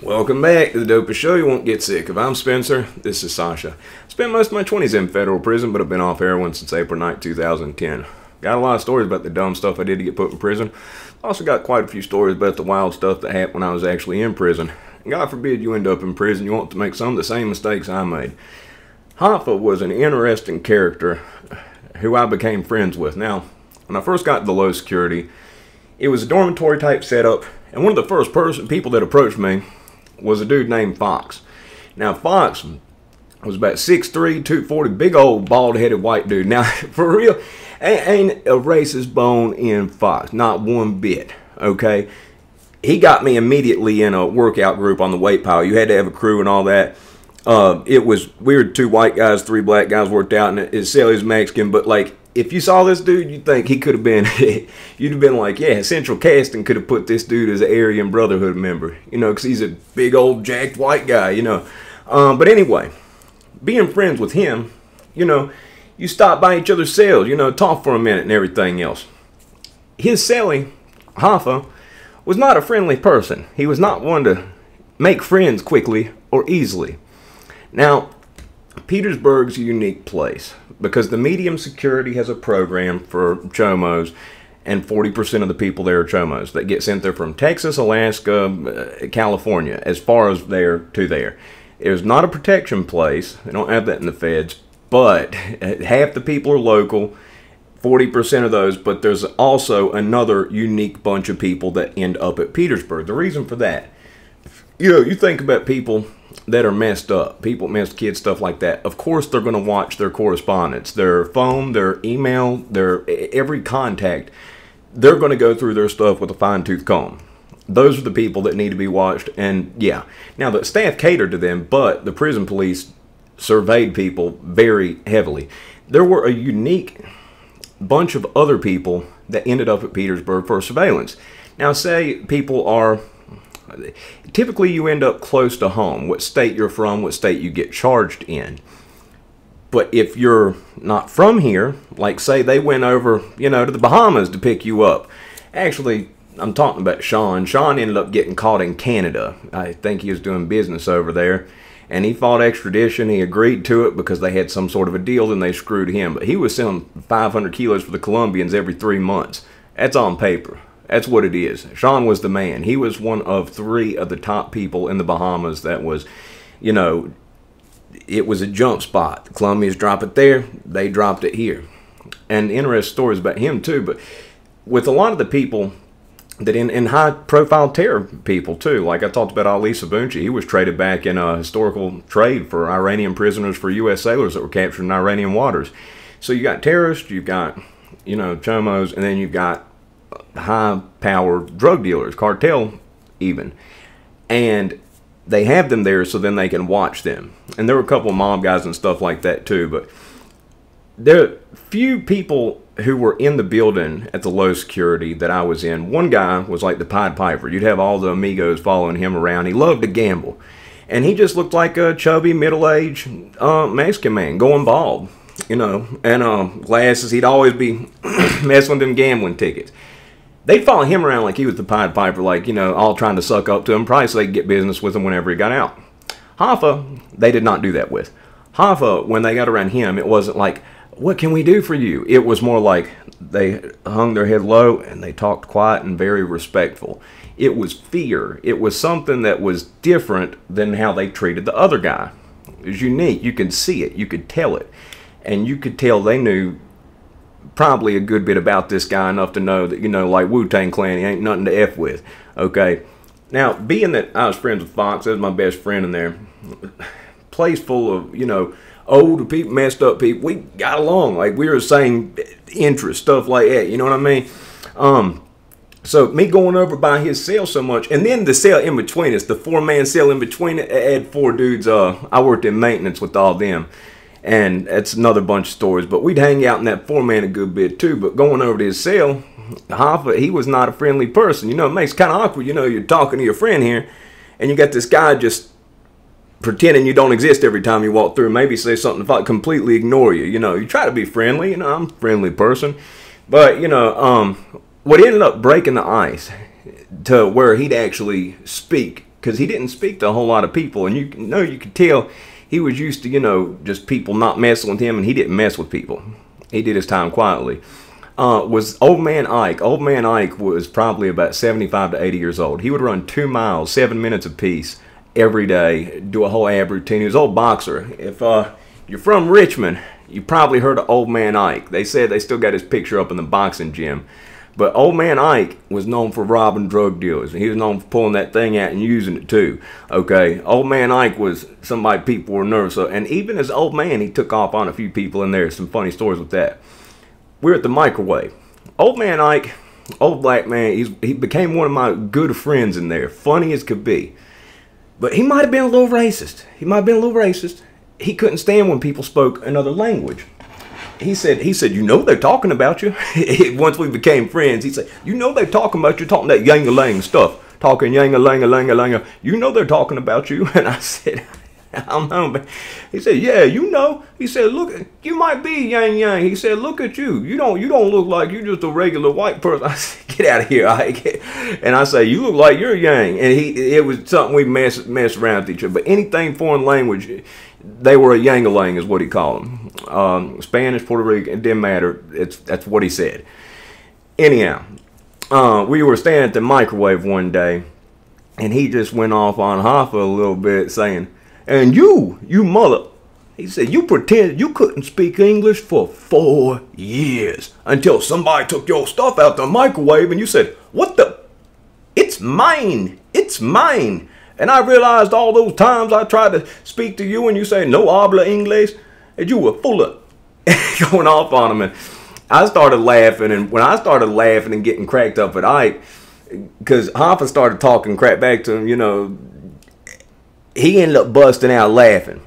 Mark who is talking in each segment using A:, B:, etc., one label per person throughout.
A: Welcome back to the Dopest Show you won't get sick of. I'm Spencer. This is Sasha. I spent most of my 20s in federal prison, but I've been off heroin since April 9, 2010. Got a lot of stories about the dumb stuff I did to get put in prison. Also got quite a few stories about the wild stuff that happened when I was actually in prison. And God forbid you end up in prison, you want to make some of the same mistakes I made. Hoffa was an interesting character who I became friends with. Now, when I first got to the low security, it was a dormitory type setup, and one of the first people that approached me was a dude named Fox. Now, Fox was about 6'3", 240, big old bald-headed white dude. Now, for real, ain't a racist bone in Fox, not one bit, okay? He got me immediately in a workout group on the weight pile. You had to have a crew and all that. It was weird, 2 white guys, 3 black guys worked out, and his celly's Mexican, but like, if you saw this dude, you'd think he could have been, you'd have been like, yeah, Central Casting could have put this dude as an Aryan Brotherhood member, you know, because he's a big old jacked white guy, you know. But anyway, being friends with him, you know, you stop by each other's cells, you know, talk for a minute and everything else. His celly, Hoffa, was not a friendly person. He was not one to make friends quickly or easily. Now, Petersburg's a unique place because the medium security has a program for chomos, and 40% of the people there are chomos that get sent there from Texas, Alaska, California, as far as there to there. It's not a protection place. They don't have that in the feds, but half the people are local, 40% of those, but there's also another unique bunch of people that end up at Petersburg. The reason for that, you know, you think about people that are messed up, people, messed kids, stuff like that. Of course, they're going to watch their correspondence, their phone, their email, their every contact. They're going to go through their stuff with a fine-tooth comb. Those are the people that need to be watched. And yeah, now the staff catered to them, but the prison police surveyed people very heavily. There were a unique bunch of other people that ended up at Petersburg for surveillance. Now, say people are, typically you end up close to home, what state you're from, what state you get charged in. But if you're not from here, like say they went over, you know, to the Bahamas to pick you up. Actually, I'm talking about Sean. Sean ended up getting caught in Canada. I think he was doing business over there. And he fought extradition. He agreed to it because they had some sort of a deal, and they screwed him. But he was selling 500 kilos for the Colombians every 3 months. That's on paper. That's what it is. Sean was the man. He was one of 3 of the top people in the Bahamas that was, you know, it was a jump spot. The Colombians drop it there, they dropped it here. And interesting stories about him too, but with a lot of the people that in high-profile terror people too, like I talked about Ali Sabunchi, he was traded back in a historical trade for Iranian prisoners for U.S. sailors that were captured in Iranian waters. So you got terrorists, you've got, you know, chomos, and then you've got high-powered drug dealers, Cartel even. And they have them there so then they can watch them. And there were a couple of mob guys and stuff like that too, but there are few people who were in the building at the low security that I was in. One guy was like the Pied Piper. You'd have all the amigos following him around. He loved to gamble. And he just looked like a chubby, middle-aged Mexican man going bald, you know, and glasses. He'd always be messing with them gambling tickets. They'd follow him around like he was the Pied Piper, like, you know, all trying to suck up to him, probably so they could get business with him whenever he got out. Hoffa, they did not do that with. Hoffa, when they got around him, it wasn't like, what can we do for you? It was more like they hung their head low and they talked quiet and very respectful. It was fear. It was something that was different than how they treated the other guy. It was unique. You could see it. You could tell it. And you could tell they knew probably a good bit about this guy, enough to know that, you know, like Wu-Tang Clan, he ain't nothing to F with. Okay. Now, being that I was friends with Fox, that was my best friend in there, place full of, you know, old people, messed up people, we got along. Like, we were the same interest, stuff like that, you know what I mean? So me going over by his cell so much, and then the cell in between us, the 4-man cell in between it, had 4 dudes. I worked in maintenance with all them, and that's another bunch of stories. But we'd hang out in that 4-man a good bit too. But going over to his cell, Hoffa, he was not a friendly person. You know, it makes it kind of awkward. You know, you're talking to your friend here, and you got this guy just pretending you don't exist every time you walk through. Maybe say something if I completely ignore you. You know, you try to be friendly. You know, I'm a friendly person. But, you know, what ended up breaking the ice to where he'd actually speak because he didn't speak to a whole lot of people, and you could tell he was used to, just people not messing with him, and he didn't mess with people. He did his time quietly. Was Old Man Ike. Old Man Ike was probably about 75 to 80 years old. He would run 2 miles, 7 minutes apiece every day, do a whole ab routine. He was an old boxer. If you're from Richmond, you probably heard of Old Man Ike. They said they still got his picture up in the boxing gym. But Old Man Ike was known for robbing drug dealers. He was known for pulling that thing out and using it too. Okay, Old Man Ike was somebody people were nervous of. And even as old man, he took off on a few people, and there's some funny stories with that. We're at the microwave. Old Man Ike, old black man, he became one of my good friends in there. Funny as could be. But he might have been a little racist. He couldn't stand when people spoke another language. He said, they're talking about you. Once we became friends, he said, they're talking about you, talking that yang-a-lang stuff. Talking yang-a-lang-a-lang-a-lang. They're talking about you. And I said, I don't know. But he said, yeah, He said, look, you might be yang-yang. He said, look at you. You don't look like you're just a regular white person. I said, get out of here, Ike. And I say, you look like you're yang. And it was something we messed around with each other. But anything foreign language, they were a yang-a-lang is what he called them. Spanish, Puerto Rican, it didn't matter. That's what he said. Anyhow, we were standing at the microwave one day, and he just went off on Hoffa a little bit, saying, and you mother, he said, you pretended you couldn't speak English for 4 years until somebody took your stuff out the microwave and you said, what the? It's mine. And I realized all those times I tried to speak to you and you say, no habla inglés, and you were full of going off on him. And I started laughing, and when I started laughing and getting cracked up at Ike, because Hoffa started talking crap back to him, he ended up busting out laughing.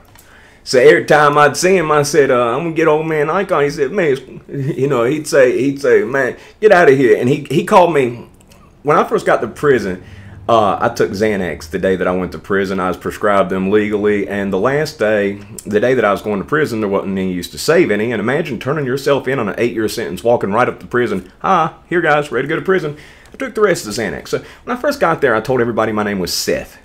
A: So every time I'd see him, I said, I'm going to get Old Man Ike on. He said, man, he'd say, man, get out of here. And he called me, when I first got to prison, I took Xanax the day that I went to prison. I was prescribed them legally. And the last day, the day that I was going to prison, there wasn't any use to save any. And imagine turning yourself in on an 8-year sentence, walking right up to prison. Here guys, ready to go to prison. I took the rest of the Xanax. So when I first got there, I told everybody my name was Seth.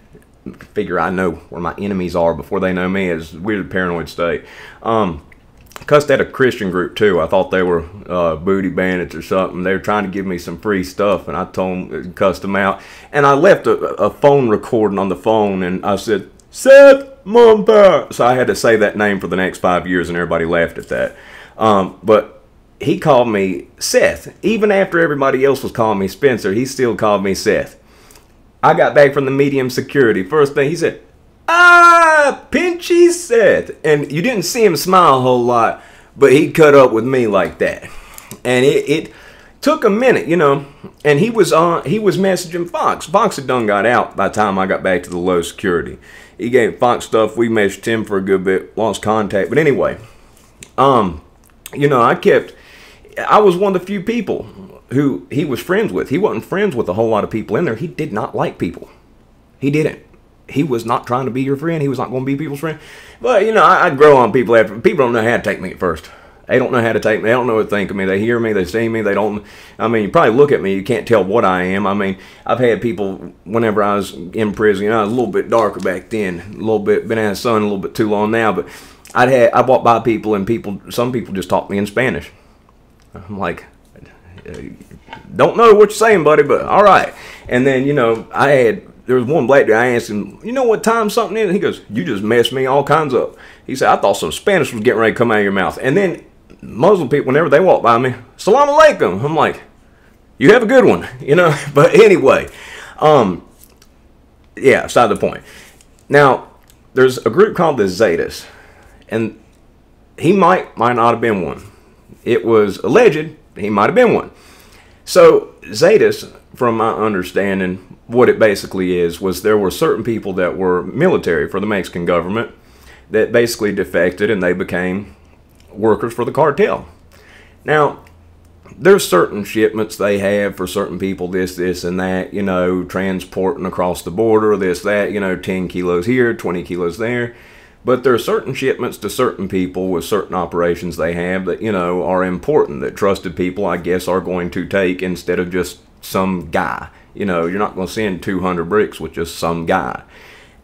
A: Figure I know where my enemies are before they know me. It's a weird paranoid state. Cussed at a Christian group too. I thought they were booty bandits or something. They were trying to give me some free stuff, and I told them, cussed them out. And I left a phone recording on the phone, and I said, Seth Monta. So I had to say that name for the next 5 years, and everybody laughed at that. But he called me Seth. Even after everybody else was calling me Spencer, he still called me Seth. I got back from the medium security. First thing he said, Pinchy Seth. And you didn't see him smile a whole lot, but he cut up with me like that. And it took a minute, and he was messaging Fox. Fox had done got out by the time I got back to the low security. He gave Fox stuff. We messaged him for a good bit, lost contact. But anyway, I was one of the few people who he was friends with. He wasn't friends with a whole lot of people in there. He did not like people. He didn't. He was not trying to be your friend. He was not going to be people's friend. But, I'd grow on people after. People don't know how to take me at first. They don't know how to take me. They don't know what to think of me. They hear me. They see me. They don't. You probably look at me. You can't tell what I am. I've had people, whenever I was in prison, I was a little bit darker back then. A little bit, been out of the sun a little bit too long now. But I walked by people, and some people just talked me in Spanish. I'm like, don't know what you're saying, buddy, but all right. And then, there was one black dude, I asked him, you know what time something is? He goes, you just messed me all kinds up. He said, I thought some Spanish was getting ready to come out of your mouth. And then Muslim people, whenever they walk by me, Salam alaikum. I'm like, you have a good one, But anyway, beside the point. Now, there's a group called the Zetas, and he might not have been one. It was alleged he might have been one. So Zetas, from my understanding, what it basically was there were certain people that were military for the Mexican government that basically defected, and they became workers for the cartel. Now, there's certain shipments they have for certain people, this, and that, transporting across the border, this, that, 10 kilos here, 20 kilos there. But there are certain shipments to certain people with certain operations they have that, are important, that trusted people, I guess, are going to take instead of just some guy. You know, you're not going to send 200 bricks with just some guy.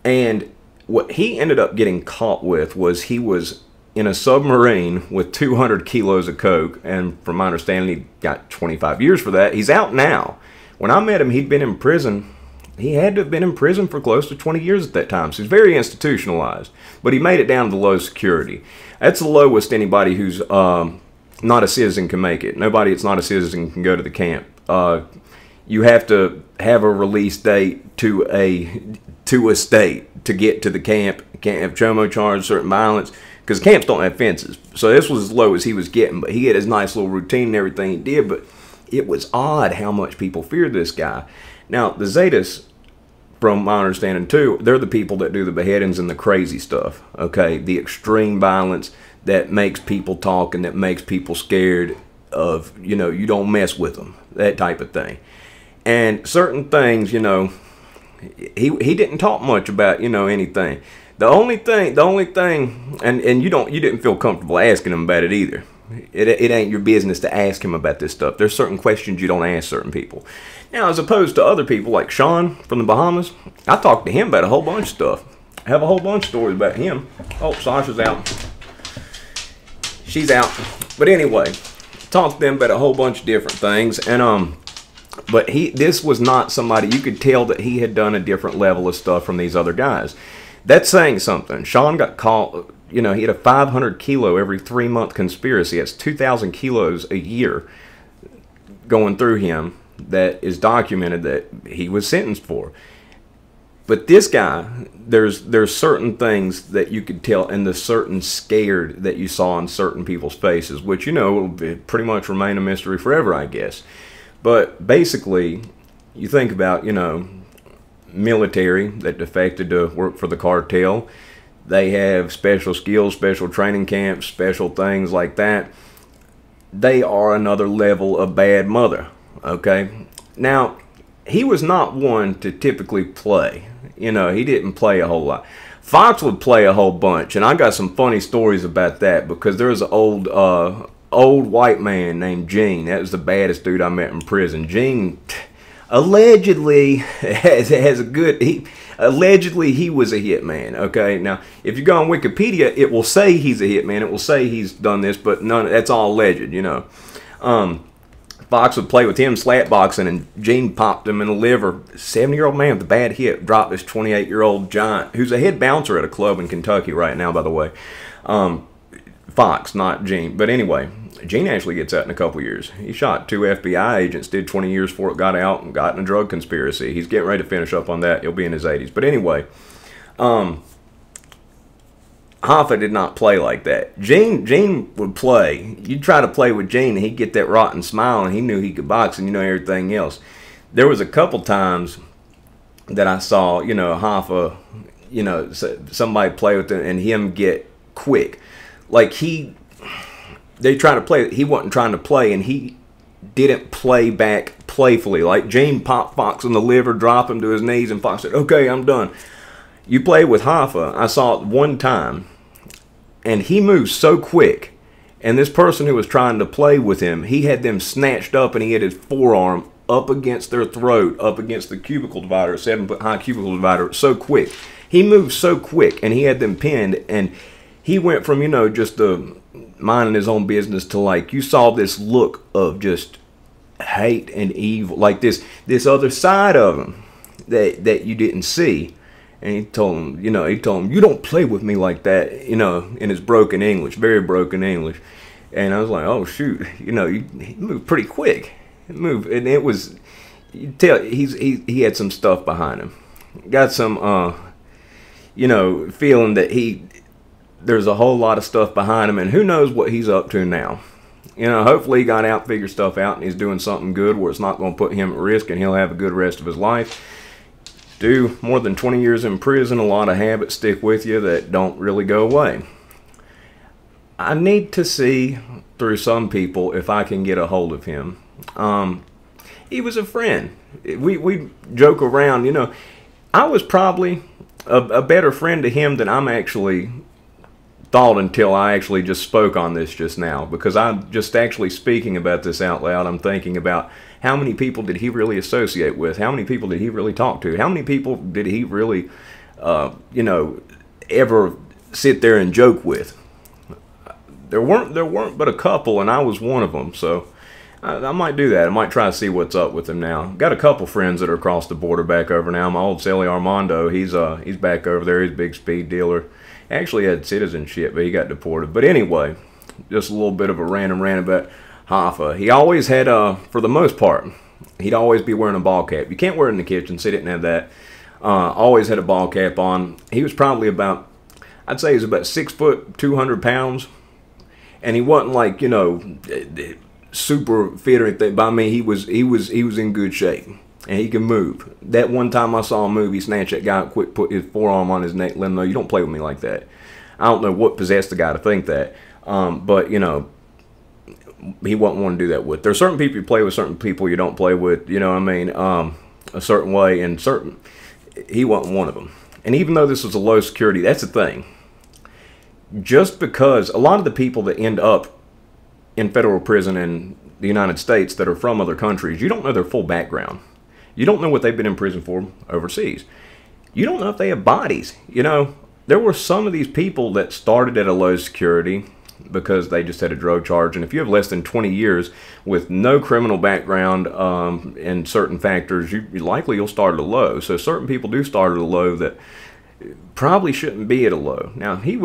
A: And what he ended up getting caught with was he was in a submarine with 200 kilos of coke, and from my understanding, he got 25 years for that. He's out now. When I met him, he'd been in prison. He had to have been in prison for close to 20 years at that time, so he's very institutionalized. But he made it down to low security. That's the lowest anybody who's not a citizen can make it. Nobody that's not a citizen can go to the camp. You have to have a release date to a state to get to the camp. You can't have chomo charge, certain violence, because camps don't have fences. So this was as low as he was getting, but he had his nice little routine and everything he did, but it was odd how much people feared this guy. Now, the Zetas, from my understanding too, they're the people that do the beheadings and the crazy stuff, okay? The extreme violence that makes people talk and that makes people scared of, you know, you don't mess with them, that type of thing. And certain things, you know, he didn't talk much about, you know, anything. The only thing, and you didn't feel comfortable asking him about it either. It ain't your business to ask him about this stuff. There's certain questions you don't ask certain people. Now, as opposed to other people like Sean from the Bahamas, I talked to him about a whole bunch of stuff. I have a whole bunch of stories about him. Oh, Sasha's out. She's out. But anyway, talked to them about a whole bunch of different things. And but this was not somebody, you could tell that he had done a different level of stuff from these other guys. That's saying something. Sean got caught, you know, he had a 500 kilo every 3-month conspiracy. That's 2,000 kilos a year going through him that is documented that he was sentenced for. But this guy, there's certain things that you could tell, and the certain scared that you saw in certain people's faces, which, you know, will pretty much remain a mystery forever, I guess. But basically, you think about, you know, military that defected to work for the cartel. They have special skills, special training camps, special things like that. They are another level of bad mother, okay? Now, he was not one to typically play. You know, he didn't play a whole lot. Fox would play a whole bunch, and I got some funny stories about that, because there was an old white man named Gene. That was the baddest dude I met in prison. Gene allegedly has a good... Allegedly, he was a hitman, okay? Now, if you go on Wikipedia, it will say he's a hitman. It will say he's done this, but none. That's all alleged, you know. Fox would play with him slap boxing, and Gene popped him in the liver. 70-year-old man with a bad hip dropped this 28-year-old giant, who's a head bouncer at a club in Kentucky right now, by the way. Fox, not Gene. But anyway, Gene actually gets out in a couple years. He shot 2 FBI agents, did 20 years before it got out, and got in a drug conspiracy. He's getting ready to finish up on that. He'll be in his 80s. But anyway, Hoffa did not play like that. Gene would play. You'd try to play with Gene, and he'd get that rotten smile, and he knew he could box, and you know everything else. There was a couple times that I saw, you know, Hoffa, you know, somebody play with him, and him get quick. Like they try to play, he wasn't trying to play, and he didn't play back playfully. Like Gene popped Fox in the liver, dropped him to his knees, and Fox said, "Okay, I'm done." You play with Hoffa, I saw it one time, and he moved so quick, and this person who was trying to play with him, he had them snatched up, and he had his forearm up against their throat, up against the cubicle divider, 7-foot high cubicle divider, so quick. He moved so quick, and he had them pinned, and he went from, you know, just minding his own business to, like, you saw this look of just hate and evil, like this other side of him that you didn't see. And he told him, you don't play with me like that, you know, in his broken English, very broken English. And I was like, oh shoot, you know, he moved pretty quick. He moved, and it was, you tell he had some stuff behind him. Got some, you know, feeling that there's a whole lot of stuff behind him, and who knows what he's up to now. You know, hopefully he got out, figured stuff out, and he's doing something good where it's not going to put him at risk, and he'll have a good rest of his life. Do more than 20 years in prison, a lot of habits stick with you that don't really go away. I need to see through some people if I can get a hold of him. He was a friend. We joke around, you know. I was probably a better friend to him than I'm actually thought until I actually just spoke on this just now, because I'm just actually speaking about this out loud. I'm thinking about how many people did he really associate with? How many people did he really talk to? How many people did he really, you know, ever sit there and joke with? There weren't but a couple, and I was one of them. So I might do that. I might try to see what's up with him now. Got a couple friends that are across the border back over now. My old Sally Armando, he's back over there. He's a big speed dealer. Actually had citizenship, but he got deported. But anyway, just a little bit of a random rant about Hoffa. He always had, for the most part, he'd always be wearing a ball cap. You can't wear it in the kitchen, so he didn't have that. Always had a ball cap on. He was probably about, I'd say he was about 6 foot, 200 pounds. And he wasn't like, you know, super fit or anything. But I mean, he was in good shape. And he can move. That one time I saw him move, he snatched that guy, quick put his forearm on his neck, let him know, you don't play with me like that. I don't know what possessed the guy to think that. But, you know, he wouldn't want to do that with. There's certain people you play with, certain people you don't play with, you know what I mean, a certain way, and he wasn't one of them. And even though this was a low security, that's the thing. Just because a lot of the people that end up in federal prison in the United States that are from other countries, you don't know their full background. You don't know what they've been in prison for overseas. You don't know if they have bodies. You know, there were some of these people that started at a low security because they just had a drug charge. And if you have less than 20 years with no criminal background and certain factors, you'll start at a low. So certain people do start at a low that probably shouldn't be at a low. Now, he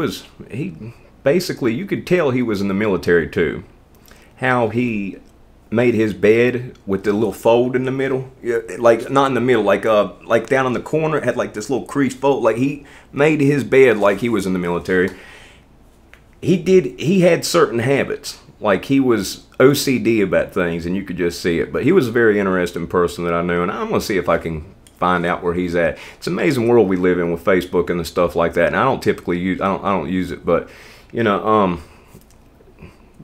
A: basically, you could tell he was in the military too. How he made his bed with the little fold in the middle, like not in the middle, like down in the corner, it had like this little crease fold. Like he made his bed like he was in the military. He had certain habits, like he was OCD about things, and you could just see it. But he was a very interesting person that I knew, and I'm gonna see if I can find out where he's at. It's an amazing world we live in with Facebook and the stuff like that. And I don't typically use, I don't use it, but you know,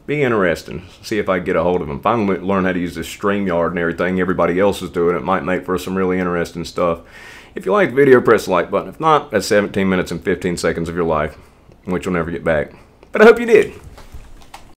A: be interesting. See if I can get a hold of him. If I learn how to use this StreamYard and everything everybody else is doing, it might make for some really interesting stuff. If you like the video, press the like button. If not, that's 17 minutes and 15 seconds of your life, which you'll never get back. But I hope you did.